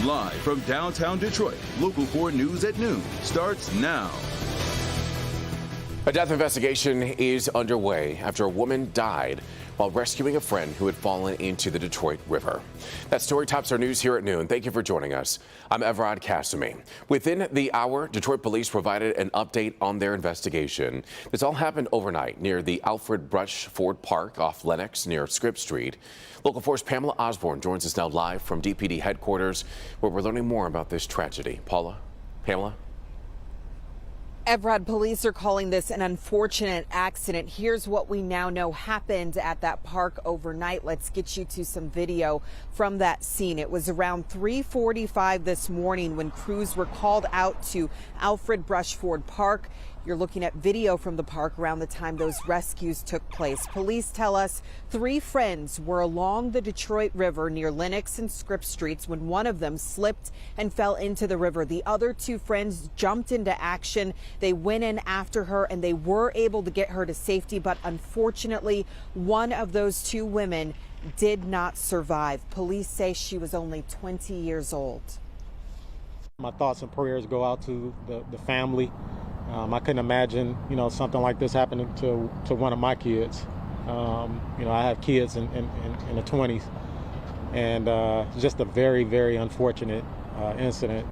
Live from downtown Detroit, Local 4 News at noon starts now. A death investigation is underway after a woman died while rescuing a friend who had fallen into the Detroit River. That story tops our news here at noon. Thank you for joining us. I'm Evrod Cassimy. Within the hour, Detroit police provided an update on their investigation. This all happened overnight near the Alfred Brush Ford Park off Lenox near Scripps Street. Local 4's Pamela Osborne joins us now live from DPD headquarters, where we're learning more about this tragedy. Pamela? Evrod, police are calling this an unfortunate accident. Here's what we now know happened at that park overnight. Let's get you to some video from that scene. It was around 3:45 this morning when crews were called out to Alfred Brush Ford Park. You're looking at video from the park around the time those rescues took place. Police tell us 3 friends were along the Detroit River near Lenox and Scripps Streets when one of them slipped and fell into the river. The other 2 friends jumped into action. They went in after her and they were able to get her to safety, but unfortunately, one of those 2 women did not survive. Police say she was only 20 years old. My thoughts and prayers go out to the family. I couldn't imagine, something like this happening to one of my kids. I have kids in the 20s, and just a very, very unfortunate incident.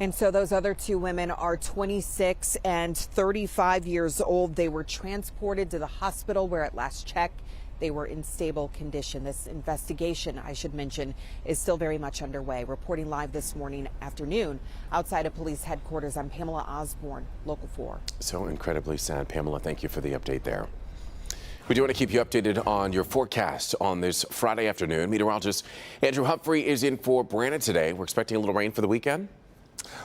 And so those other 2 women are 26 and 35 years old. They were transported to the hospital where at last check they were in stable condition. This investigation, I should mention, is still very much underway. Reporting live this morning afternoon outside of police headquarters, I'm Pamela Osborne, Local 4. So incredibly sad. Pamela, thank you for the update there. We do want to keep you updated on your forecast on this Friday afternoon. Meteorologist Andrew Humphrey is in for Brandon today. We're expecting a little rain for the weekend.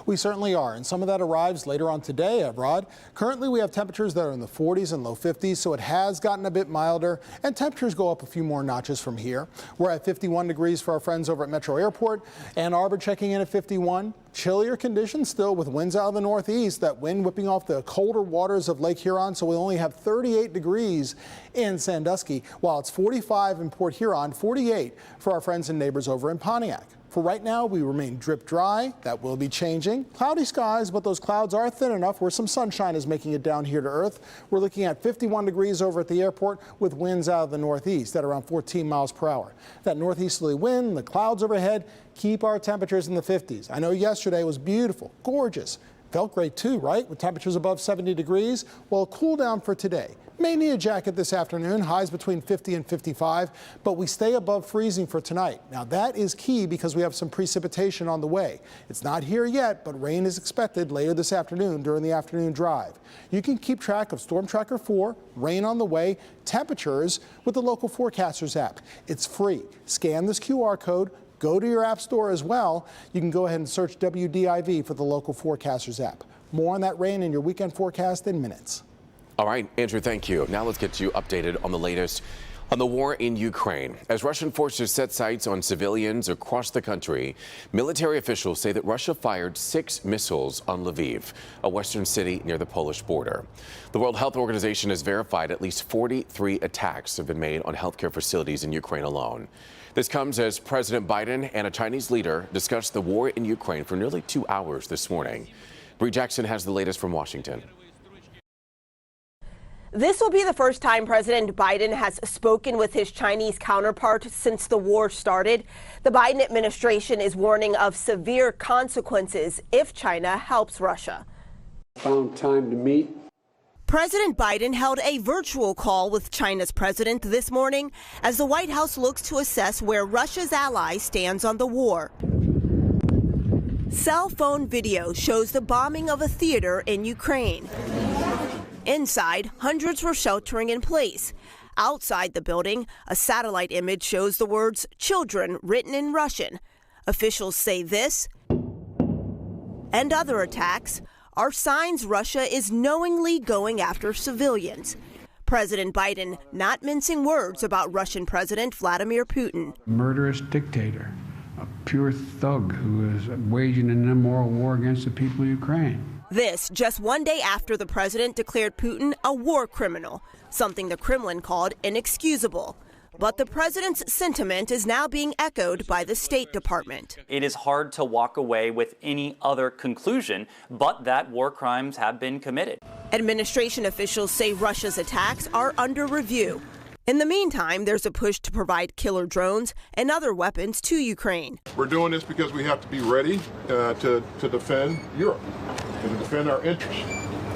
We certainly are, and some of that arrives later on today, Evrod. Currently, we have temperatures that are in the 40s and low 50s, so it has gotten a bit milder, and temperatures go up a few more notches from here. We're at 51 degrees for our friends over at Metro Airport. Ann Arbor checking in at 51. Chillier conditions still with winds out of the northeast, that wind whipping off the colder waters of Lake Huron, so we only have 38 degrees in Sandusky, while it's 45 in Port Huron, 48 for our friends and neighbors over in Pontiac. For right now, we remain drip dry. That will be changing. Cloudy skies, but those clouds are thin enough where some sunshine is making it down here to earth. We're looking at 51 degrees over at the airport with winds out of the northeast at around 14 miles per hour. That northeasterly wind, the clouds overhead, keep our temperatures in the 50s. I know yesterday was beautiful, gorgeous. Felt great too, right? With temperatures above 70 degrees. Well, cool down for today. May need a jacket this afternoon, highs between 50 and 55, but we stay above freezing for tonight. Now that is key because we have some precipitation on the way. It's not here yet, but rain is expected later this afternoon during the afternoon drive. You can keep track of Storm Tracker 4, rain on the way, temperatures with the Local Forecasters app. It's free. Scan this QR code. Go to your app store as well. You can go ahead and search WDIV for the Local Forecasters app. More on that rain in your weekend forecast in minutes. All right, Andrew, thank you. Now let's get you updated on the latest on the war in Ukraine. As Russian forces set sights on civilians across the country, military officials say that Russia fired 6 missiles on Lviv, a western city near the Polish border. The World Health Organization has verified at least 43 attacks have been made on healthcare facilities in Ukraine alone. This comes as President Biden and a Chinese leader discussed the war in Ukraine for nearly 2 hours this morning. Bree Jackson has the latest from Washington. This will be the first time President Biden has spoken with his Chinese counterpart since the war started. The Biden administration is warning of severe consequences if China helps Russia. Found time to meet. President Biden held a virtual call with China's president this morning as the White House looks to assess where Russia's ally stands on the war. Cell phone video shows the bombing of a theater in Ukraine. Inside, hundreds were sheltering in place. Outside the building, a satellite image shows the words "children" written in Russian. Officials say this and other attacks are signs Russia is knowingly going after civilians. President Biden not mincing words about Russian President Vladimir Putin. Murderous dictator, a pure thug who is waging an immoral war against the people of Ukraine. This just one day after the president declared Putin a war criminal, something the Kremlin called inexcusable. But the president's sentiment is now being echoed by the State Department. It is hard to walk away with any other conclusion but that war crimes have been committed. Administration officials say Russia's attacks are under review. In the meantime, there's a push to provide killer drones and other weapons to Ukraine. We're doing this because we have to be ready to defend Europe, to defend our interests,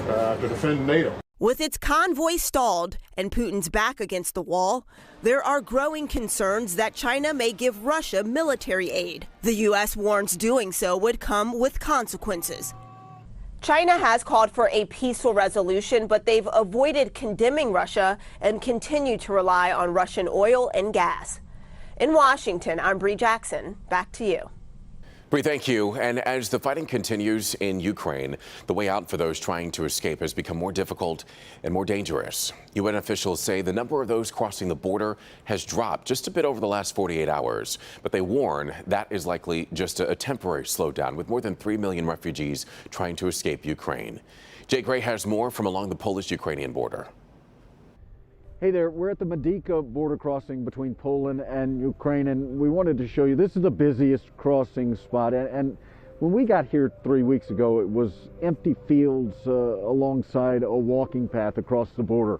to defend NATO. With its convoy stalled and Putin's back against the wall, there are growing concerns that China may give Russia military aid. The U.S. warns doing so would come with consequences. China has called for a peaceful resolution, but they've avoided condemning Russia and continue to rely on Russian oil and gas. In Washington, I'm Bree Jackson. Back to you. Bree, thank you. And as the fighting continues in Ukraine, the way out for those trying to escape has become more difficult and more dangerous. UN officials say the number of those crossing the border has dropped just a bit over the last 48 hours. But they warn that is likely just a temporary slowdown, with more than 3 million refugees trying to escape Ukraine. Jay Gray has more from along the Polish-Ukrainian border. Hey there, we're at the Medyka border crossing between Poland and Ukraine, and we wanted to show you this is the busiest crossing spot. And when we got here 3 weeks ago, it was empty fields alongside a walking path across the border.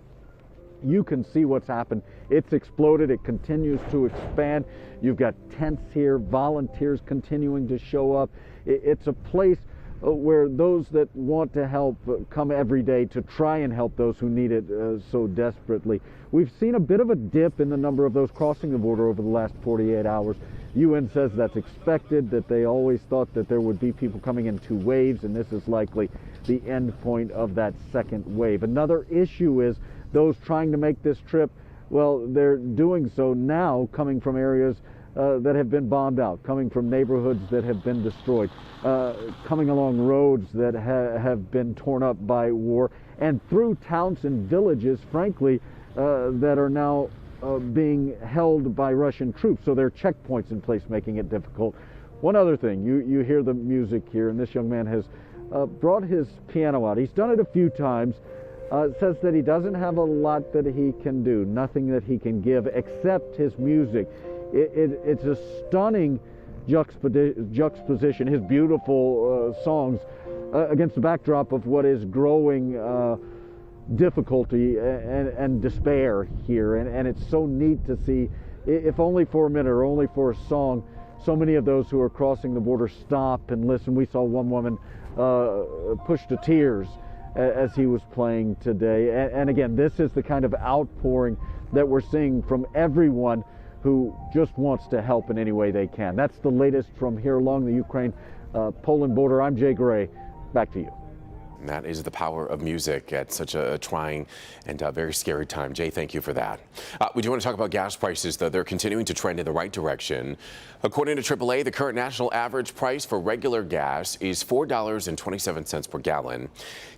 You can see what's happened. It's exploded. It continues to expand. You've got tents here, volunteers continuing to show up. It's a place where those that want to help come every day to try and help those who need it so desperately. We've seen a bit of a dip in the number of those crossing the border over the last 48 hours. UN says that's expected, that they always thought that there would be people coming in 2 waves, and this is likely the end point of that second wave. Another issue is those trying to make this trip, well, they're doing so now coming from areas that have been bombed out, coming from neighborhoods that have been destroyed, coming along roads that have been torn up by war, and through towns and villages, frankly, that are now being held by Russian troops. So there are checkpoints in place making it difficult. One other thing, you hear the music here, and this young man has brought his piano out. He's done it a few times. Says that he doesn't have a lot that he can do, nothing that he can give except his music. It's a stunning juxtaposition, his beautiful songs against the backdrop of what is growing difficulty and despair here. And it's so neat to see, if only for a minute or only for a song, so many of those who are crossing the border stop and listen. We saw one woman pushed to tears as he was playing today. And again, this is the kind of outpouring that we're seeing from everyone who just wants to help in any way they can. That's the latest from here along the Ukraine-Poland border. I'm Jay Gray. Back to you. And that is the power of music at such a trying and very scary time. Jay, thank you for that. We do want to talk about gas prices, though. They're continuing to trend in the right direction. According to AAA, the current national average price for regular gas is $4.27 per gallon.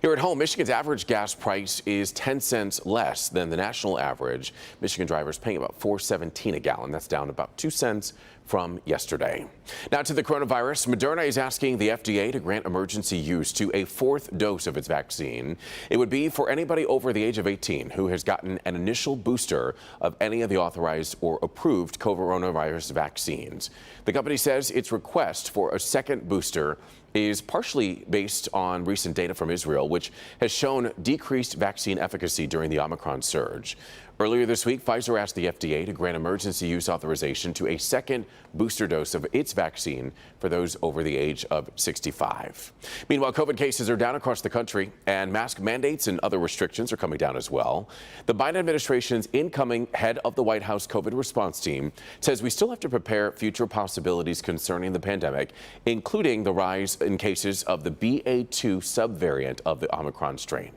Here at home, Michigan's average gas price is 10 cents less than the national average. Michigan drivers paying about $4.17 a gallon. That's down about 2 cents from yesterday. Now to the coronavirus. Moderna is asking the FDA to grant emergency use to a 4th dose of its vaccine. It would be for anybody over the age of 18 who has gotten an initial booster of any of the authorized or approved coronavirus vaccines. The company says its request for a second booster is partially based on recent data from Israel, which has shown decreased vaccine efficacy during the Omicron surge. Earlier this week, Pfizer asked the FDA to grant emergency use authorization to a second booster dose of its vaccine for those over the age of 65. Meanwhile, COVID cases are down across the country, and mask mandates and other restrictions are coming down as well. The Biden administration's incoming head of the White House COVID response team says we still have to prepare future possibilities concerning the pandemic, including the rise in cases of the BA.2 subvariant of the Omicron strain.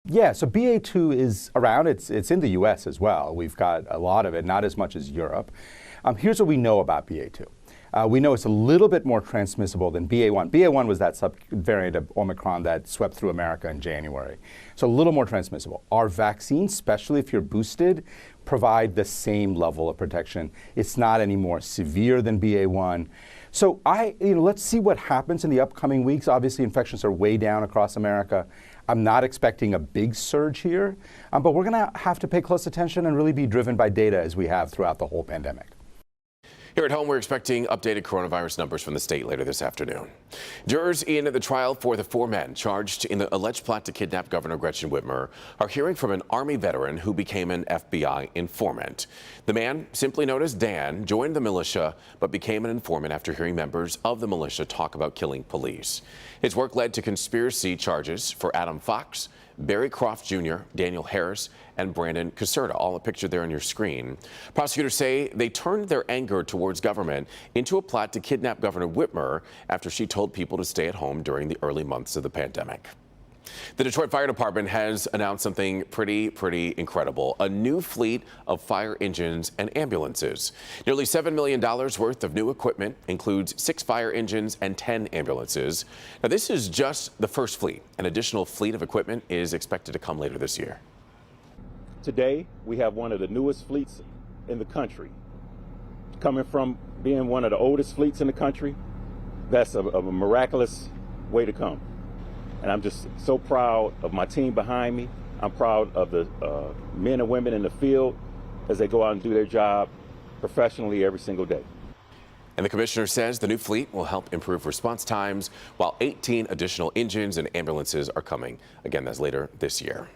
Yeah, so BA.2 is around. It's in the U.S. as well. We've got a lot of it, not as much as Europe. Here's what we know about BA.2. We know it's a little bit more transmissible than BA.1. BA.1 was that subvariant of Omicron that swept through America in January. So a little more transmissible. Our vaccines, especially if you're boosted, provide the same level of protection. It's not any more severe than BA.1. So let's see what happens in the upcoming weeks. Obviously, infections are way down across America. I'm not expecting a big surge here, but we're going to have to pay close attention and really be driven by data as we have throughout the whole pandemic. Here at home, we're expecting updated coronavirus numbers from the state later this afternoon. Jurors in the trial for the 4 men charged in the alleged plot to kidnap Governor Gretchen Whitmer are hearing from an Army veteran who became an FBI informant. The man, simply known as Dan, joined the militia but became an informant after hearing members of the militia talk about killing police. His work led to conspiracy charges for Adam Fox, Barry Croft Jr., Daniel Harris, and Brandon Caserta, all pictured there on your screen. Prosecutors say they turned their anger towards government into a plot to kidnap Governor Whitmer after she told people to stay at home during the early months of the pandemic. The Detroit Fire Department has announced something pretty incredible, a new fleet of fire engines and ambulances. Nearly $7 million worth of new equipment includes 6 fire engines and 10 ambulances. Now, this is just the first fleet. An additional fleet of equipment is expected to come later this year. Today, we have one of the newest fleets in the country. Coming from being one of the oldest fleets in the country, that's a miraculous way to come. And I'm just so proud of my team behind me. I'm proud of the men and women in the field as they go out and do their job professionally every single day. And the commissioner says the new fleet will help improve response times, while 18 additional engines and ambulances are coming. Again, that's later this year.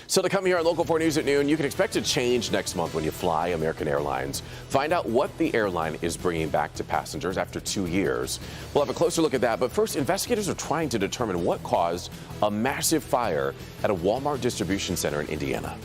So to come here on Local 4 News at noon, you can expect a change next month when you fly American Airlines. Find out what the airline is bringing back to passengers after 2 years. We'll have a closer look at that. But first, investigators are trying to determine what caused a massive fire at a Walmart distribution center in Indiana.